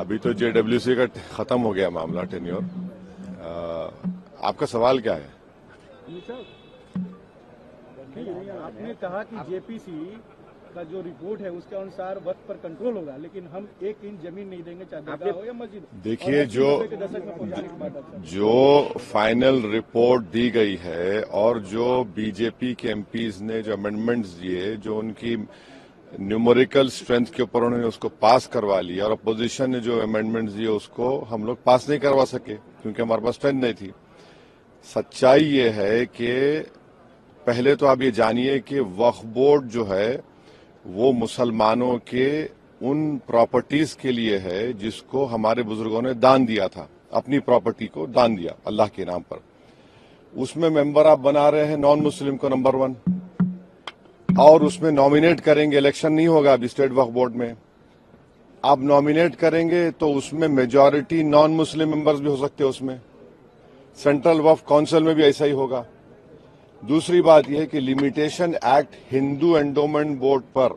अभी तो जेडब्ल्यूसी का खत्म हो गया मामला टेन्योर। आपका सवाल क्या है? आपने कहा कि जेपीसी का जो रिपोर्ट है उसके अनुसार वक्त पर कंट्रोल होगा, लेकिन हम 1 इंच जमीन नहीं देंगे, चाहे दरगाह हो या मस्जिद। देखिए, जो फाइनल रिपोर्ट दी गई है और जो बीजेपी के एमपीज ने जो अमेंडमेंट्स दिए, जो उनकी न्यूमेरिकल स्ट्रेंथ के ऊपर उन्होंने उसको पास करवा लिया, और अपोजिशन ने जो अमेंडमेंट्स दिए उसको हम लोग पास नहीं करवा सके क्योंकि हमारे पास स्ट्रेंथ नहीं थी। सच्चाई ये है कि पहले तो आप ये जानिए कि वक्फ बोर्ड जो है वो मुसलमानों के उन प्रॉपर्टीज के लिए है जिसको हमारे बुजुर्गों ने दान दिया था, अपनी प्रॉपर्टी को दान दिया अल्लाह के नाम पर। उसमें मेंबर आप बना रहे हैं नॉन मुस्लिम को नंबर 1, और उसमें नॉमिनेट करेंगे। इलेक्शन नहीं होगा अभी स्टेट वक्फ बोर्ड में। आप नॉमिनेट करेंगे तो उसमें मेजॉरिटी नॉन मुस्लिम मेंबर्स भी हो सकते हैं उसमें। सेंट्रल वक्फ काउंसिल में भी ऐसा ही होगा। दूसरी बात यह है कि limitation act Hindu endowment board पर,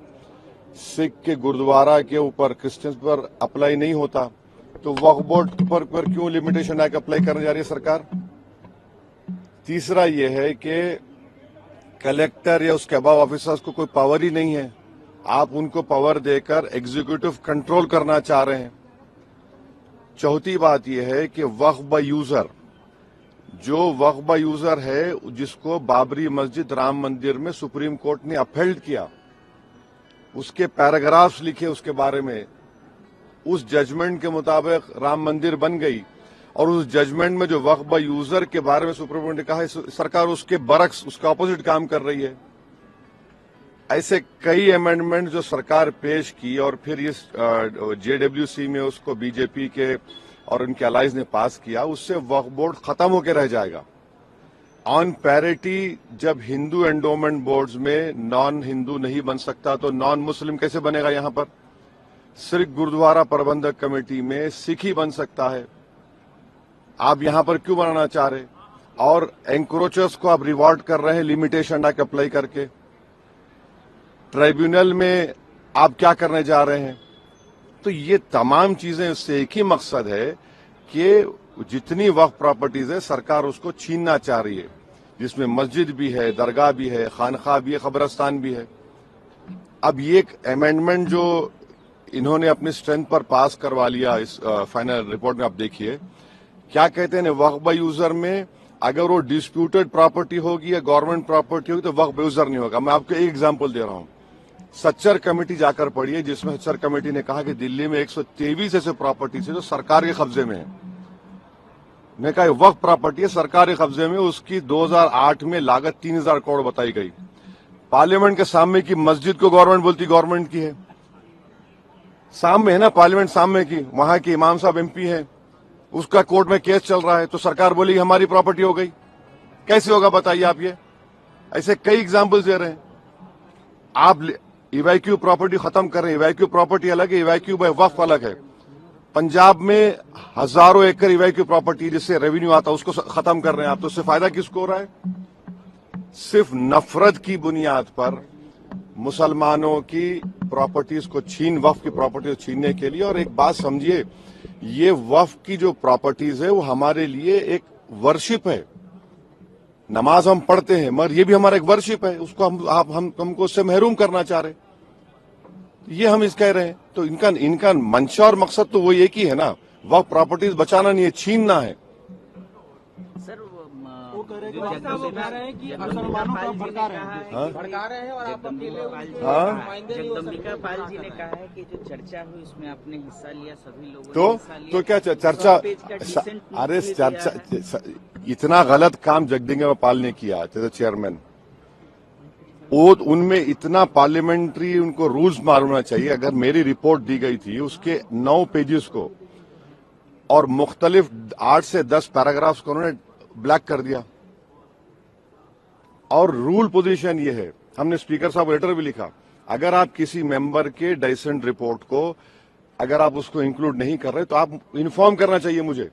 सिख के गुरुद्वारा के ऊपर, क्रिश्चियंस पर अप्लाई नहीं होता, तो वक्फ बोर्ड पर क्यों लिमिटेशन एक्ट अप्लाई करने जा रही है सरकार? तीसरा यह है कि कलेक्टर या उसके अबाव ऑफिसर्स को कोई पावर ही नहीं है, आप उनको पावर देकर एग्जीक्यूटिव कंट्रोल करना चाह रहे हैं। चौथी बात यह है कि वक्फ बाय यूजर, जो वक्फ बाय यूजर है जिसको बाबरी मस्जिद, राम मंदिर में सुप्रीम कोर्ट ने अपहेल्ड किया, उसके पैराग्राफ्स लिखे उसके बारे में, उस जजमेंट के मुताबिक राम मंदिर बन गई, और उस जजमेंट में जो वक्फ बाय यूजर के बारे में सुप्रीम कोर्ट ने कहा है, सरकार उसके बरक्स, उसका ऑपोजिट काम कर रही है। ऐसे कई अमेंडमेंट जो सरकार पेश की और फिर इस जेडब्ल्यूसी में उसको बीजेपी के और उनके अलाइज ने पास किया, उससे वक्फ बोर्ड खत्म होकर रह जाएगा। ऑन पैरिटी, जब हिंदू एंडोमेंट बोर्ड्स में नॉन हिंदू नहीं बन सकता तो नॉन मुस्लिम कैसे बनेगा? यहां पर सिर्फ गुरुद्वारा प्रबंधक कमेटी में सिख ही बन सकता है। आप यहां पर क्यों बनाना चाह रहे? और एंक्रोचर्स को आप रिवॉर्ड कर रहे हैं लिमिटेशन एक्ट अप्लाई करके। ट्राइब्यूनल में आप क्या करने जा रहे हैं? तो ये तमाम चीजें, उससे एक ही मकसद है कि जितनी वक्फ प्रॉपर्टीज है सरकार उसको छीनना चाह रही है, जिसमें मस्जिद भी है, दरगाह भी है, खानखा भी है, कब्रस्तान भी है। अब ये एक अमेंडमेंट जो इन्होंने अपनी स्ट्रेंथ पर पास करवा लिया, इस फाइनल रिपोर्ट में आप देखिए क्या कहते हैं, वक्फ बाय यूजर में अगर वो डिस्प्यूटेड प्रॉपर्टी होगी या गवर्नमेंट प्रॉपर्टी होगी तो वक्फ बाय यूजर नहीं होगा। मैं आपको एक एग्जांपल दे रहा हूं, सच्चर कमेटी जाकर पढ़िए, जिसमें सच्चर कमेटी ने कहा कि दिल्ली में 123 ऐसे प्रॉपर्टीज है जो सरकार के कब्जे में है। मैं कहा वक्फ प्रॉपर्टी है सरकार के कब्जे में, उसकी 2008 में लागत 3000 करोड़ बताई गई। पार्लियामेंट के सामने की मस्जिद को गवर्नमेंट बोलती गवर्नमेंट की है, सामने है ना पार्लियामेंट सामने की, वहां के इमाम साहब एमपी हैं, उसका कोर्ट में केस चल रहा है, तो सरकार बोली हमारी प्रॉपर्टी हो गई। कैसे होगा बताइए आप? ये ऐसे कई एग्जांपल्स दे रहे हैं। आप इवैक्यू प्रॉपर्टी खत्म कर रहे हैं, इवैक्यू प्रॉपर्टी अलग है, इवैक्यू बाय वक्फ अलग है। पंजाब में हजारों एकड़ इवैक्यू प्रॉपर्टी जिससे रेवेन्यू आता है उसको खत्म कर रहे हैं आप, तो उससे फायदा किसको हो रहा है? सिर्फ नफरत की बुनियाद पर मुसलमानों की प्रॉपर्टीज को वक्फ की प्रॉपर्टीज छीनने के लिए। और एक बात समझिए, ये वक्फ की जो प्रॉपर्टीज है वो हमारे लिए एक वर्शिप है। नमाज हम पढ़ते हैं मगर ये भी हमारा एक वर्शिप है, उसको हमको उससे महरूम करना चाह रहे, ये हम इस कह रहे हैं। तो इनका मंशा और मकसद तो वो एक ही है ना, वक्फ प्रॉपर्टीज बचाना नहीं है, छीनना है। सर वो कह रहे हैं कि मुसलमानों को भड़का रहे हैं और आप अकेले जगदम्बिका पाल जी ने कहा है कि जो चर्चा हुई उसमें आपने हिस्सा लिया, सभी लोगों ने तो क्या चर्चा? अरे चर्चा, इतना गलत काम जगदम्बिका पाल ने किया चेयरमैन, वो उनमें इतना पार्लियामेंट्री उनको रूल्स मालूम होना चाहिए। अगर मेरी रिपोर्ट दी गई थी उसके 9 पेजेस को और मुख्तलिफ 8 से 10 पैराग्राफ्स को उन्होंने ब्लैक कर दिया। और रूल पोजीशन ये है, हमने स्पीकर साहब लेटर भी लिखा, अगर आप किसी मेंबर के डाइसेंट रिपोर्ट को अगर आप उसको इंक्लूड नहीं कर रहे तो आप इन्फॉर्म करना चाहिए, मुझे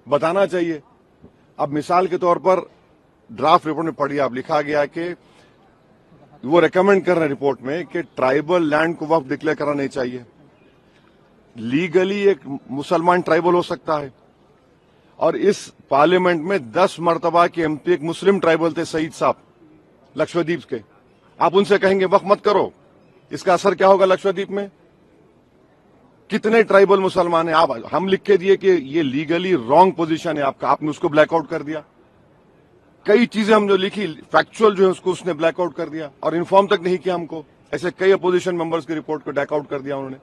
बताना चाहिए। अब मिसाल के तौर पर ड्राफ्ट रिपोर्ट में पढ़िए, आप लिखा गया कि वो रेकमेंड कर रहे हैं रिपोर्ट में कि ट्राइबल लैंड को वक्फ डिक्लेयर करना नहीं चाहिए। लीगली एक मुसलमान ट्राइबल हो सकता है, और इस पार्लियामेंट में 10 मर्तबा के एमपी एक मुस्लिम ट्राइबल थे, सईद साहब लक्षद्वीप के। आप उनसे कहेंगे वक्फ मत करो, इसका असर क्या होगा लक्षद्वीप में? कितने ट्राइबल मुसलमान हैं? आप हम लिख के दिए कि ये लीगली रॉन्ग पोजीशन है आपका, आपने उसको ब्लैकआउट कर दिया। कई चीजें हम जो लिखी फैक्चुअल जो है उसको उसने ब्लैकआउट कर दिया, और इन्फॉर्म तक नहीं किया हमको। ऐसे कई अपोजिशन मेंबर्स की रिपोर्ट को ब्लैकआउट कर दिया उन्होंने।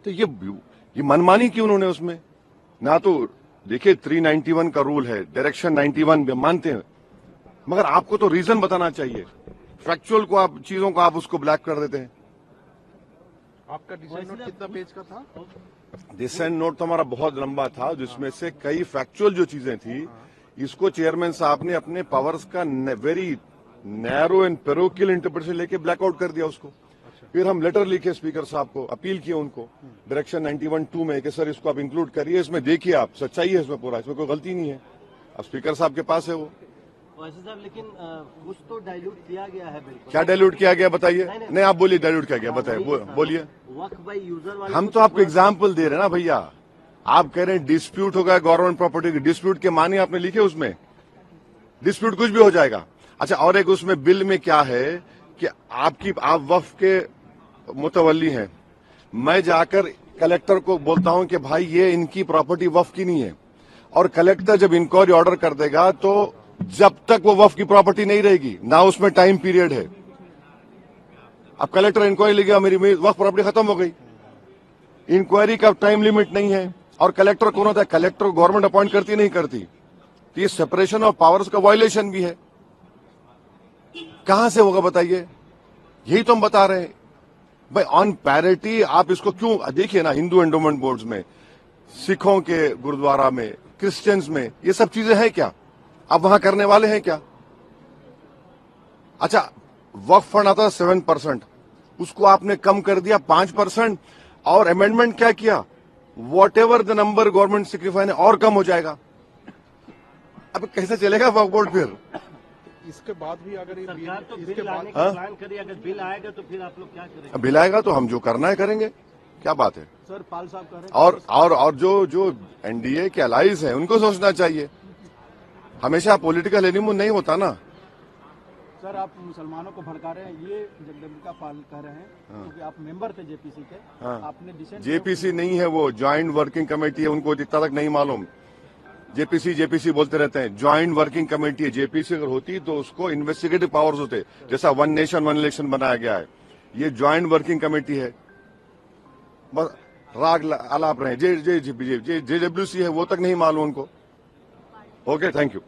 तो ये मनमानी की उन्होंने उसमें ना, तो देखिए 391 का रूल है, डायरेक्शन 91 भी मानते हैं, मगर आपको तो रीजन बताना चाहिए। फैक्चुअल को आप चीजों को आप उसको ब्लैक कर देते हैं। आपका डिसाइड नोट कितना पेज का था? डिसेंट नोट तो हमारा बहुत लंबा था, जिसमें से कई फैक्चुअल जो चीजें थी, इसको चेयरमैन साहब ने अपने पावर्स का very narrow and parochial interpretation लेके ब्लैकआउट कर दिया उसको। फिर हम लेटर लिखे स्पीकर साहब को, अपील किए उनको डायरेक्शन 91(2) में कि सर इसको आप इंक्लूड करिए, इसमें देखिए आप सच्चाई है इसमें पूरा, इसमें कोई गलती नहीं है। अब स्पीकर साहब के पास है वो। साहब लेकिन कुछ तो डाइल्यूट किया गया है बिल्कुल। क्या डाइल्यूट किया गया बताइए? नहीं आप बोलिए डाइल्यूट किया गया, बताइए बोलिए। वक्फ बाय यूजर वाले हम तो आपको एग्जाम्पल दे रहे हैं ना भैया। आप कह रहे हैं डिस्प्यूट होगा गवर्नमेंट प्रॉपर्टी की, डिस्प्यूट के माने आपने लिखे उसमें, डिस्प्यूट कुछ भी हो जाएगा। अच्छा, और एक उसमें बिल में क्या है कि आप वक्फ के मुतवल्ली हैं, मैं जाकर कलेक्टर को बोलता हूं कि भाई ये इनकी प्रॉपर्टी वक्फ की नहीं है, और कलेक्टर जब इंक्वायरी ऑर्डर कर देगा तो जब तक वो वक्फ की प्रॉपर्टी नहीं रहेगी ना उसमें टाइम पीरियड है। अब कलेक्टर इंक्वायरी लेगा, मेरी वक्फ प्रॉपर्टी खत्म हो गई, इंक्वायरी का टाइम लिमिट नहीं है। और कलेक्टर कौन होता है? कलेक्टर गवर्नमेंट अपॉइंट करती नहीं करती, तो ये सेपरेशन ऑफ पावर्स का वायलेशन भी है। कहां से होगा बताइए? यही तो हम बता रहे हैं भाई। ऑन पैरिटी आप इसको क्यों देखिए ना, हिंदू एंडोमेंट बोर्ड्स में, सिखों के गुरुद्वारा में, क्रिश्चियंस में, ये सब चीजें हैं क्या? आप वहां करने वाले हैं क्या? अच्छा, वक्फ फंड आता था 7%, उसको आपने कम कर दिया 5%, और अमेंडमेंट क्या किया? What ever the number government signify है और कम हो जाएगा। अब कैसे चलेगा वक्फ बोर्ड? फिर इसके बाद भी अगर ये सरकार तो इसके बिल बाद लाने का प्लान करिए, अगर बिल आएगा तो फिर आप लोग क्या करेंगे? बिल आएगा तो हम जो करना है करेंगे, क्या बात है। सर पाल साहब कह रहे हैं और जो एनडीए के अलाइज हैं उनको सोचना चाहिए। हमेशा पॉलिटिकल एनिमो नहीं होता ना। सर आप मुसलमानों को भड़का रहे हैं, ये जगदम्बिका पाल कह रहे हैं, क्योंकि आप मेंबर थे जेपीसी के। आपने डिसेंट जेपीसी नहीं है वो, ज्वाइंट वर्किंग कमेटी है, उनको इतना तक नहीं मालूम। जेपीसी बोलते रहते हैं, ज्वाइंट वर्किंग कमेटी है। जेपीसी अगर होती तो उसको इन्वेस्टिगेटिव पावर्स होते, जैसा वन नेशन वन इलेक्शन बनाया गया है। ये ज्वाइंट वर्किंग कमेटी है, बस राग आलाप रहे। जेडब्ल्यूसी है वो तक नहीं मालूम उनको। Okay, thank you.